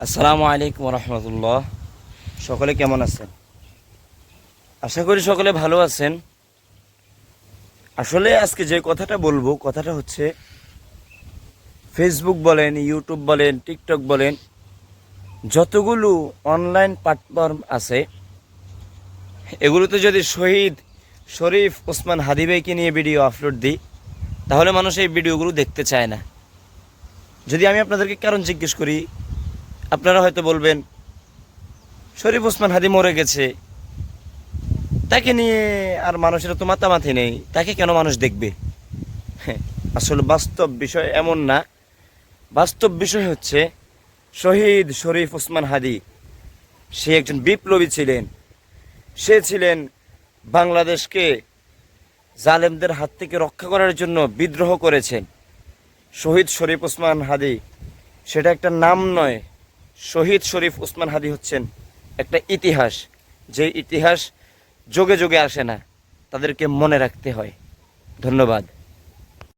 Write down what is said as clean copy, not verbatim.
আসসালামু আলাইকুম রহমতুল্লাহ। সকলে কেমন আছেন? আশা করি সকলে ভালো আছেন। আসলে আজকে যে কথাটা বলবো, কথাটা হচ্ছে ফেসবুক বলেন, ইউটিউব বলেন, টিকটক বলেন, যতগুলো অনলাইন প্ল্যাটফর্ম আছে, এগুলোতে যদি শহীদ শরীফ ওসমান হাদি ভাইকে নিয়ে ভিডিও আপলোড দিই, তাহলে মানুষ এই ভিডিওগুলো দেখতে চায় না। যদি আমি আপনাদেরকে কারণ জিজ্ঞেস করি, আপনারা হয়তো বলবেন শরীফ ওসমান হাদি মরে গেছে, তাকে নিয়ে আর মানুষের তো মাতামাতি নেই, তাকে কেন মানুষ দেখবে? হ্যাঁ, আসলে বাস্তব বিষয় এমন না। বাস্তব বিষয় হচ্ছে শহীদ শরীফ ওসমান হাদি, সে একজন বিপ্লবী ছিলেন। সে ছিলেন বাংলাদেশকে জালেমদের হাত থেকে রক্ষা করার জন্য বিদ্রোহ করেছেন। শহীদ শরীফ ওসমান হাদি সেটা একটা নাম নয়। শহীদ শরীফ ওসমান হাদি হচ্ছেন একটা ইতিহাস, যে ইতিহাস যোগে যোগে আসে না, তাদেরকে মনে রাখতে হয়। ধন্যবাদ।